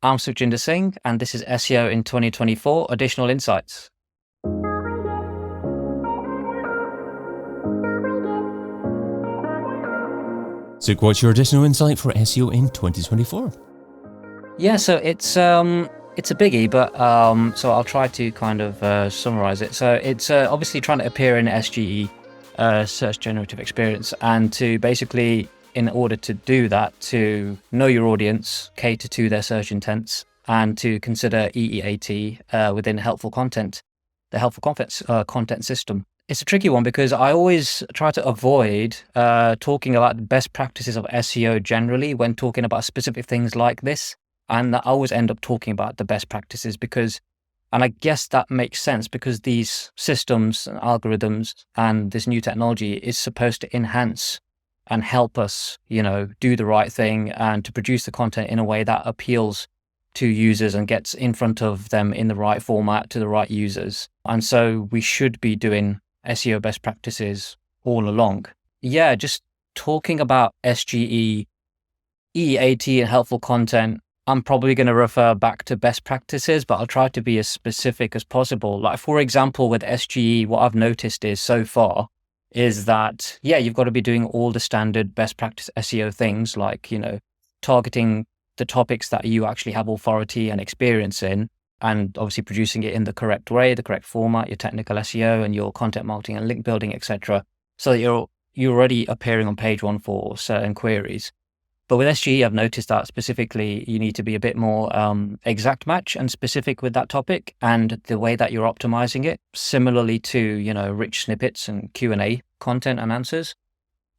I'm Sukhjinder Singh, and this is SEO in 2024 Additional Insights. So, what's your additional insight for SEO in 2024? Yeah, so it's a biggie, but so I'll try to kind of summarize it. So it's obviously trying to appear in SGE, Search Generative Experience, and to basically, in order to do that, to know your audience, cater to their search intents, and to consider E.E.A.T within helpful content, the helpful content system. It's a tricky one because I always try to avoid talking about the best practices of SEO generally when talking about specific things like this. And I always end up talking about the best practices and I guess that makes sense because these systems and algorithms and this new technology is supposed to enhance and help us, do the right thing and to produce the content in a way that appeals to users and gets in front of them in the right format to the right users. And so we should be doing SEO best practices all along. Yeah, just talking about SGE, E.E.A.T and helpful content, I'm probably going to refer back to best practices, but I'll try to be as specific as possible. Like, for example, with SGE, what I've noticed is so far is that, you've got to be doing all the standard best practice SEO things like, targeting the topics that you actually have authority and experience in, and obviously producing it in the correct way, the correct format, your technical SEO and your content marketing and link building, etc. So that you're already appearing on page one for certain queries. But with SGE, I've noticed that specifically you need to be a bit more exact match and specific with that topic and the way that you're optimizing it, similarly to, rich snippets and Q&A content and answers.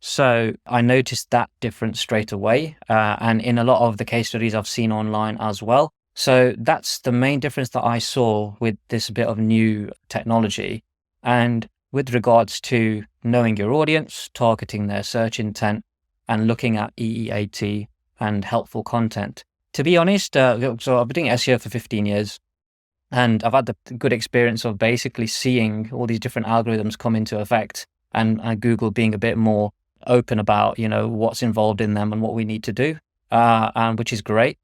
So I noticed that difference straight away and in a lot of the case studies I've seen online as well. So that's the main difference that I saw with this bit of new technology. And with regards to knowing your audience, targeting their search intent, and looking at E.E.A.T and helpful content. To be honest, so I've been doing SEO for 15 years and I've had the good experience of basically seeing all these different algorithms come into effect and Google being a bit more open about, what's involved in them and what we need to do, and which is great.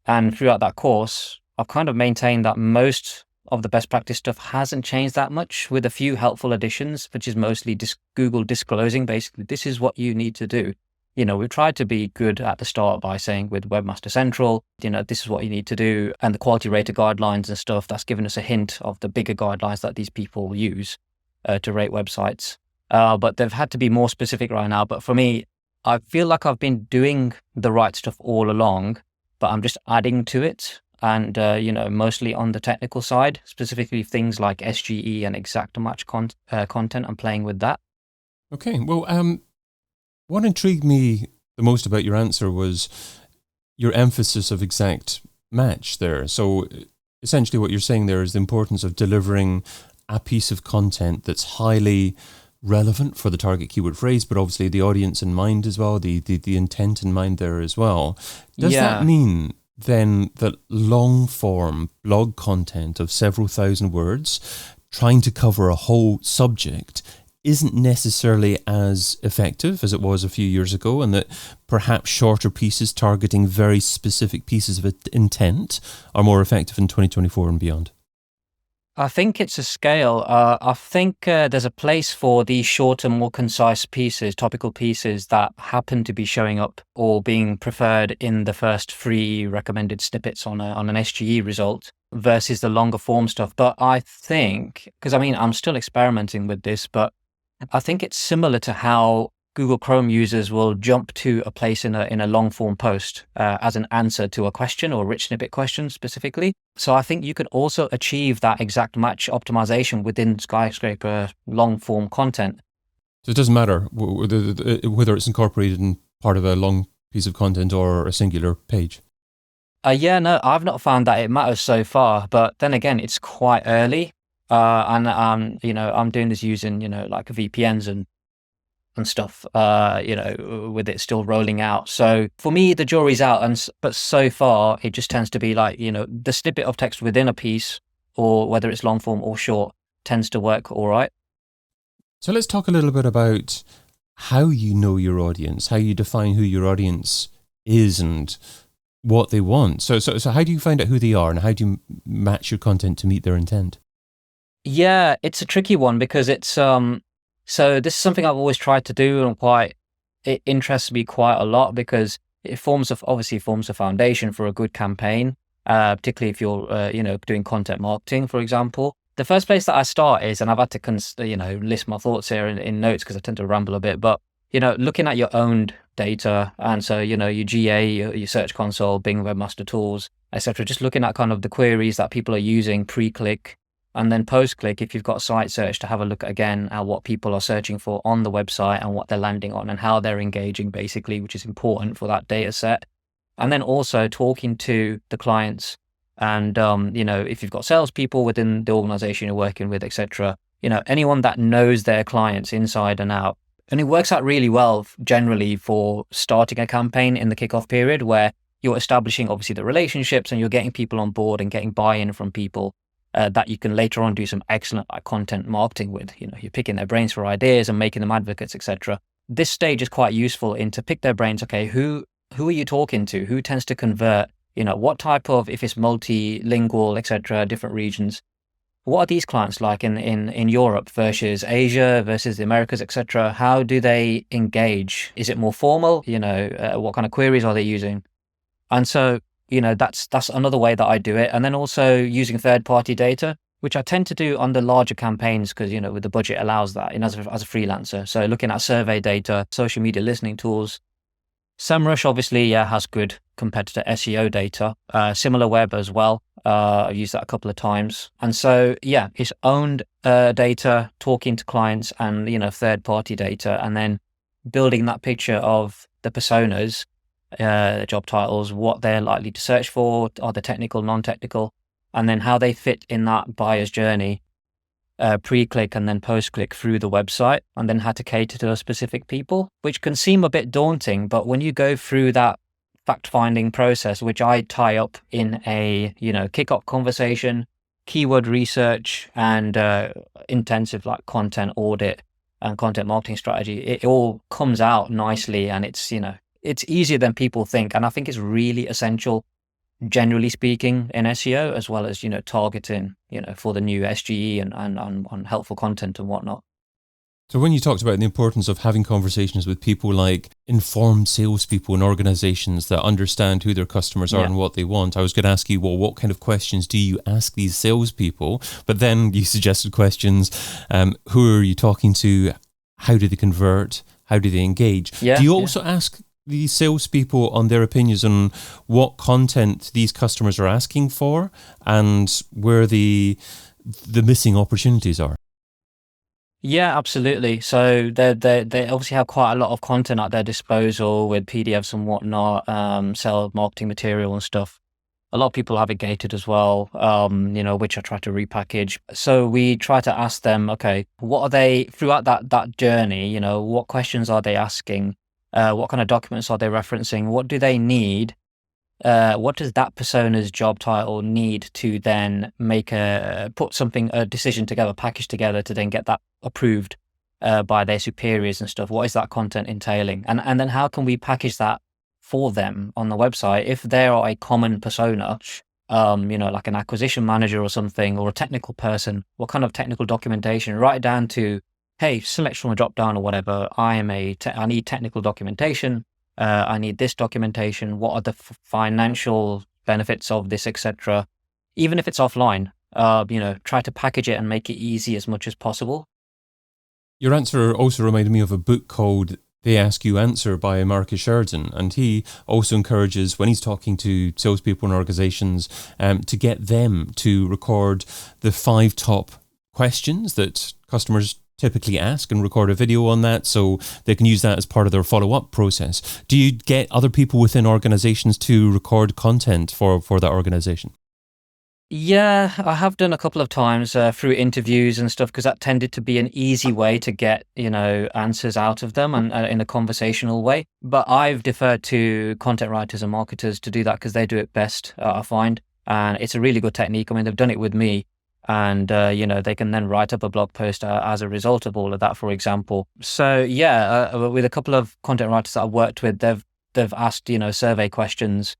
And throughout that course, I've kind of maintained that most of the best practice stuff hasn't changed that much with a few helpful additions, which is mostly Google disclosing basically, this is what you need to do. We've tried to be good at the start by saying with Webmaster Central, this is what you need to do. And the quality rater guidelines and stuff, that's given us a hint of the bigger guidelines that these people use to rate websites. But they've had to be more specific right now. But for me, I feel like I've been doing the right stuff all along, but I'm just adding to it. And, mostly on the technical side, specifically things like SGE and exact match content, I'm playing with that. Okay, well, what intrigued me the most about your answer was your emphasis of exact match there. So essentially what you're saying there is the importance of delivering a piece of content that's highly relevant for the target keyword phrase, but obviously the audience in mind as well, the intent in mind there as well. Does that mean then that long form blog content of several thousand words trying to cover a whole subject isn't necessarily as effective as it was a few years ago, and that perhaps shorter pieces targeting very specific pieces of intent are more effective in 2024 and beyond? I think it's a scale. I think there's a place for these shorter, more concise pieces, topical pieces that happen to be showing up or being preferred in the first 3 recommended snippets on an SGE result versus the longer form stuff. But I think, because I'm still experimenting with this, but I think it's similar to how Google Chrome users will jump to a place in a long form post as an answer to a question or a rich snippet question specifically. So I think you can also achieve that exact match optimization within Skyscraper long form content. So it doesn't matter whether it's incorporated in part of a long piece of content or a singular page. No, I've not found that it matters so far, but then again, it's quite early. And I'm doing this using, like VPNs and stuff, with it still rolling out. So for me, the jury's out. But so far, it just tends to be like, the snippet of text within a piece, or whether it's long form or short, tends to work all right. So let's talk a little bit about how you know your audience, how you define who your audience is, and what they want. So how do you find out who they are, and how do you match your content to meet their intent? Yeah, it's a tricky one because it's so this is something I've always tried to do, and it interests me quite a lot because obviously forms a foundation for a good campaign, particularly if you're doing content marketing, for example. The first place that I start is, and I've had to list my thoughts here in notes because I tend to ramble a bit, but looking at your owned data, and so your GA, your Search Console, Bing Webmaster Tools, etc. Just looking at kind of the queries that people are using pre-click. And then post-click, if you've got site search, to have a look again at what people are searching for on the website and what they're landing on and how they're engaging, basically, which is important for that data set. And then also talking to the clients and, if you've got salespeople within the organization you're working with, etc., anyone that knows their clients inside and out. And it works out really well generally for starting a campaign in the kickoff period where you're establishing, obviously, the relationships and you're getting people on board and getting buy-in from people. That you can later on do some excellent content marketing with. You're picking their brains for ideas and making them advocates, etc. This stage is quite useful to pick their brains. Okay, who are you talking to? Who tends to convert? What type of, if it's multilingual, etc., different regions, what are these clients like in Europe versus Asia versus the Americas, etc.? How do they engage? Is it more formal? What kind of queries are they using? And so that's another way that I do it. And then also using third-party data, which I tend to do on the larger campaigns because, with the budget allows that as a freelancer. So looking at survey data, social media listening tools. SEMrush obviously has good competitor SEO data, SimilarWeb as well. I've used that a couple of times. And so, it's owned data, talking to clients and, third-party data, and then building that picture of the personas, job titles, what they're likely to search for, are they technical, non-technical, and then how they fit in that buyer's journey, pre-click and then post-click through the website, and then how to cater to those specific people, which can seem a bit daunting. But when you go through that fact-finding process, which I tie up in a, kick-off conversation, keyword research, and intensive content audit and content marketing strategy, it all comes out nicely, and it's easier than people think. And I think it's really essential, generally speaking, in SEO, as well as, targeting, for the new SGE and on helpful content and whatnot. So when you talked about the importance of having conversations with people like informed salespeople in organizations that understand who their customers are and what they want, I was going to ask you, well, what kind of questions do you ask these salespeople? But then you suggested questions. Who are you talking to? How do they convert? How do they engage? Do you also ask these salespeople on their opinions on what content these customers are asking for and where the missing opportunities are? Yeah, absolutely. So they obviously have quite a lot of content at their disposal with PDFs and whatnot, sell marketing material and stuff. A lot of people have it gated as well, which I try to repackage. So we try to ask them, okay, what are they throughout that journey? What questions are they asking? What kind of documents are they referencing? What do they need? What does that persona's job title need to then make a decision together, package together to then get that approved by their superiors and stuff? What is that content entailing? And then how can we package that for them on the website? If they are a common persona, like an acquisition manager or something, or a technical person, what kind of technical documentation, right down to, hey, select from a drop down or whatever. I need technical documentation. I need this documentation. What are the financial benefits of this, etc. Even if it's offline, try to package it and make it easy as much as possible. Your answer also reminded me of a book called They Ask You Answer by Marcus Sheridan. And he also encourages, when he's talking to salespeople and organizations, to get them to record the 5 top questions that customers typically ask and record a video on that so they can use that as part of their follow-up process. Do you get other people within organizations to record content for that organization? Yeah, I have done a couple of times through interviews and stuff, because that tended to be an easy way to get, answers out of them and in a conversational way. But I've deferred to content writers and marketers to do that because they do it best, I find. And it's a really good technique. I mean, they've done it with me. And, they can then write up a blog post as a result of all of that, for example. So, with a couple of content writers that I've worked with, they've asked, survey questions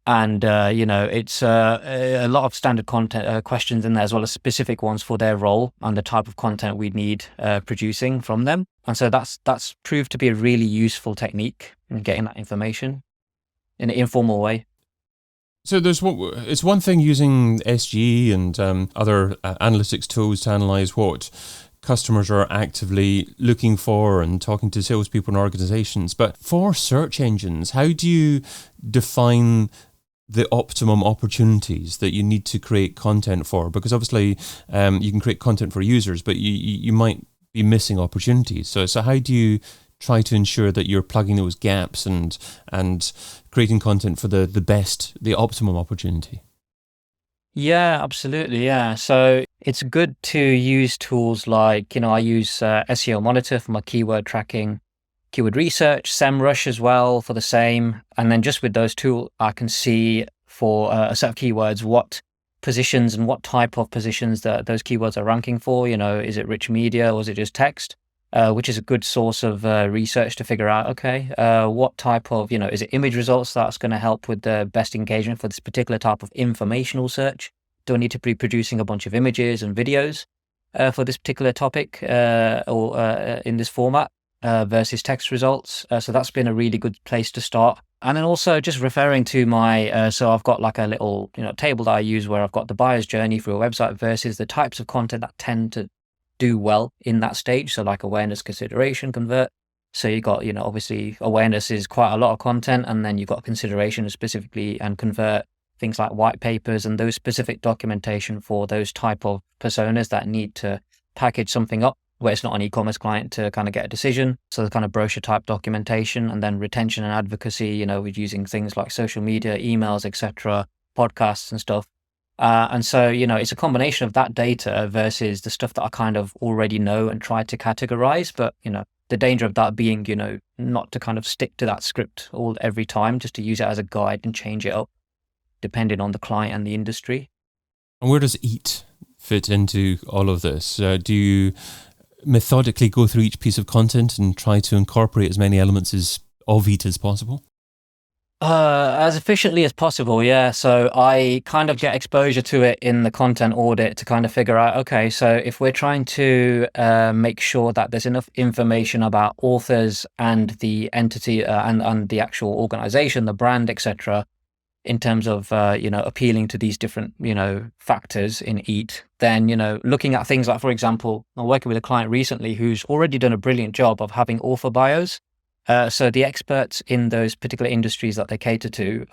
And it's a lot of standard content questions in there, as well as specific ones for their role and the type of content we need producing from them. And so that's proved to be a really useful technique in getting that information in an informal way. So it's one thing using SGE and other analytics tools to analyze what customers are actively looking for and talking to salespeople and organizations. But for search engines, how do you define the optimum opportunities that you need to create content for? Because obviously you can create content for users, but you might be missing opportunities. So how do you try to ensure that you're plugging those gaps and creating content for the optimum opportunity? Yeah, absolutely. Yeah. So it's good to use tools like, I use SEO Monitor for my keyword tracking, keyword research, SEMrush as well for the same. And then just with those tools, I can see for a set of keywords what positions and what type of positions that those keywords are ranking for. Is it rich media or is it just text? Which is a good source of research to figure out, okay, what type of, is it image results that's going to help with the best engagement for this particular type of informational search? Do I need to be producing a bunch of images and videos for this particular topic or in this format versus text results? So that's been a really good place to start. And then also just referring to my, so I've got like a little, table that I use where I've got the buyer's journey through a website versus the types of content that tend to do well in that stage. So like awareness, consideration, convert. So you got, obviously awareness is quite a lot of content, and then you've got consideration specifically and convert, things like white papers and those specific documentation for those type of personas that need to package something up where it's not an e-commerce client to kind of get a decision. So the kind of brochure type documentation, and then retention and advocacy, with using things like social media, emails, etc., podcasts and stuff. And so, it's a combination of that data versus the stuff that I kind of already know and try to categorize. But, the danger of that being, not to kind of stick to that script every time, just to use it as a guide and change it up depending on the client and the industry. And where does E.E.T fit into all of this? Do you methodically go through each piece of content and try to incorporate as many elements of E.E.T as possible? As efficiently as possible, yeah. So I kind of get exposure to it in the content audit to kind of figure out, okay, so if we're trying to make sure that there's enough information about authors and the entity and the actual organization, the brand, etc., in terms of, appealing to these different, factors in E.E.T, then, looking at things like, for example, I'm working with a client recently who's already done a brilliant job of having author bios. So the experts in those particular industries that they cater to,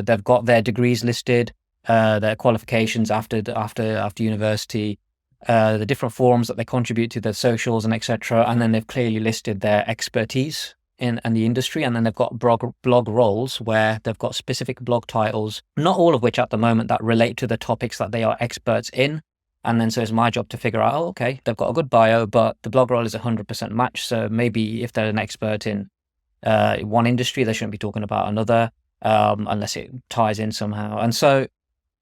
they've got their degrees listed, their qualifications after university, the different forums that they contribute to, their socials and etc. And then they've clearly listed their expertise in the industry. And then they've got blog roles where they've got specific blog titles, not all of which at the moment that relate to the topics that they are experts in. And then so it's my job to figure out, okay, they've got a good bio, but the blog role is 100% match. So maybe if they're an expert in one industry, they shouldn't be talking about another unless it ties in somehow. And so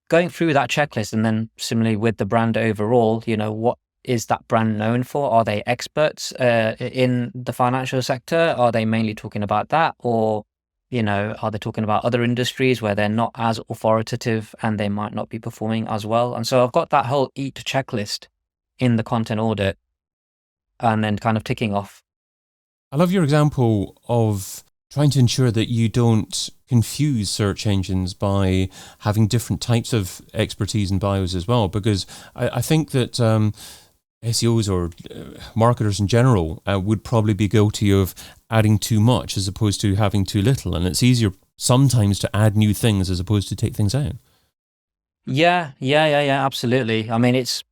going through that checklist, and then similarly with the brand overall, what is that brand known for? Are they experts in the financial sector? Are they mainly talking about that? Or are they talking about other industries where they're not as authoritative and they might not be performing as well? And so I've got that whole E.E.T checklist in the content audit and then kind of ticking off. I love your example of trying to ensure that you don't confuse search engines by having different types of expertise and bios as well, because I think that SEOs or marketers in general would probably be guilty of adding too much as opposed to having too little. And it's easier sometimes to add new things as opposed to take things out. Yeah, absolutely. I mean, it's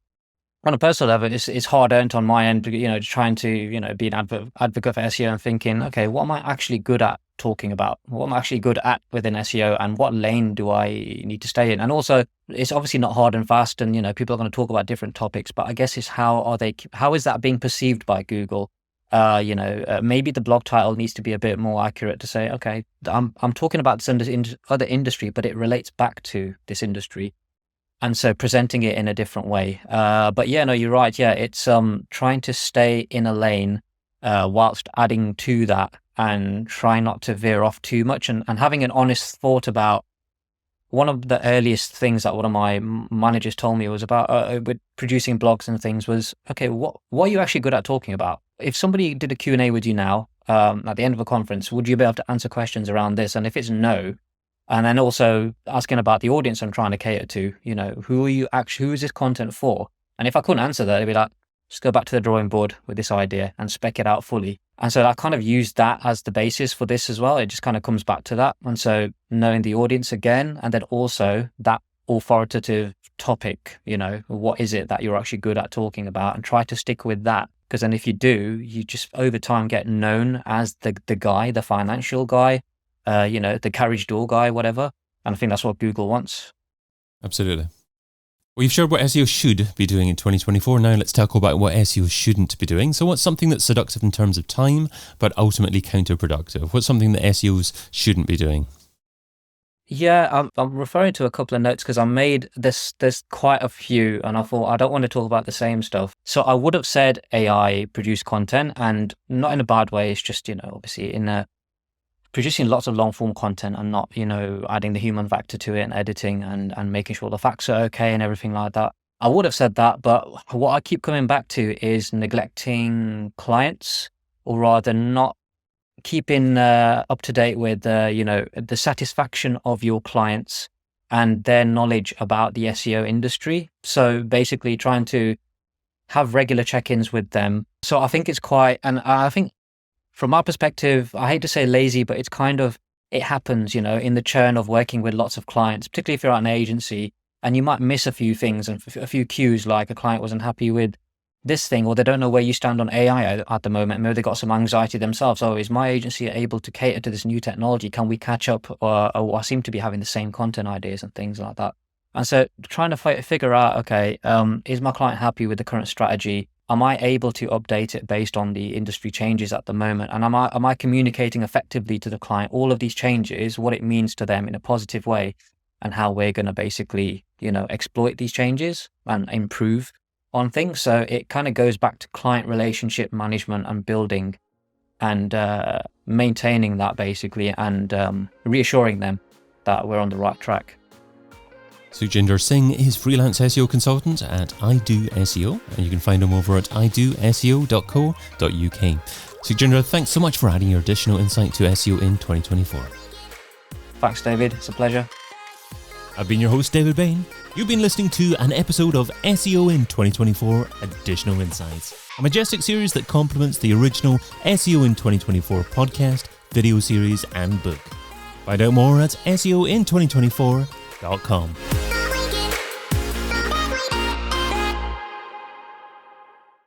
on a personal level, it's hard earned on my end, trying to, be an advocate for SEO and thinking, okay, what am I actually good at talking about? What am I actually good at within SEO, and what lane do I need to stay in? And also, it's obviously not hard and fast, and, people are going to talk about different topics, but I guess it's how is that being perceived by Google? Maybe the blog title needs to be a bit more accurate to say, okay, I'm talking about this other industry, but it relates back to this industry. And so presenting it in a different way. But yeah, no, you're right. Yeah, it's trying to stay in a lane whilst adding to that and try not to veer off too much, and having an honest thought about one of the earliest things that one of my managers told me was about with producing blogs and things was, okay, what are you actually good at talking about? If somebody did a Q&A with you now, at the end of a conference, would you be able to answer questions around this? And if it's no, and then also asking about the audience I'm trying to cater to, who is this content for? And if I couldn't answer that, it'd be like, just go back to the drawing board with this idea and spec it out fully. And so I kind of used that as the basis for this as well. It just kind of comes back to that. And so knowing the audience again, and then also that authoritative topic, what is it that you're actually good at talking about, and try to stick with that. Because then if you do, you just over time get known as the guy, the financial guy, the carriage door guy, whatever. And I think that's what Google wants. Absolutely. Well, you've shared what SEO should be doing in 2024. Now let's talk about what SEO shouldn't be doing. So what's something that's seductive in terms of time, but ultimately counterproductive? What's something that SEOs shouldn't be doing? Yeah, I'm referring to a couple of notes because I made this. There's quite a few, and I thought I don't want to talk about the same stuff. So I would have said AI produce content, and not in a bad way. It's just obviously in producing lots of long form content and not adding the human factor to it and editing and making sure the facts are okay and everything like that. I would have said that, but what I keep coming back to is neglecting clients, or rather not keeping up to date with the satisfaction of your clients and their knowledge about the SEO industry. So basically trying to have regular check-ins with them. So I think it's quite, and I think from my perspective, I hate to say lazy, but it's kind of, it happens, in the churn of working with lots of clients, particularly if you're at an agency, and you might miss a few things and a few cues, like a client wasn't happy with this thing, or they don't know where you stand on AI at the moment. Maybe they got some anxiety themselves. Oh, is my agency able to cater to this new technology? Can we catch up? Or I seem to be having the same content ideas and things like that. And so trying to figure out, okay, is my client happy with the current strategy? Am I able to update it based on the industry changes at the moment? And am I communicating effectively to the client all of these changes, what it means to them in a positive way, and how we're going to basically, exploit these changes and improve on things? So it kind of goes back to client relationship management and building and maintaining that basically, and reassuring them that we're on the right track. Sukhjinder Singh is freelance SEO consultant at I Do SEO, and you can find him over at idoseo.co.uk. Sukhjinder, thanks so much for adding your additional insight to SEO in 2024. Thanks, David. It's a pleasure. I've been your host, David Bain. You've been listening to an episode of SEO in 2024 Additional Insights, a Majestic series that complements the original SEO in 2024 podcast, video series, and book. Find out more at SEOin2024.com.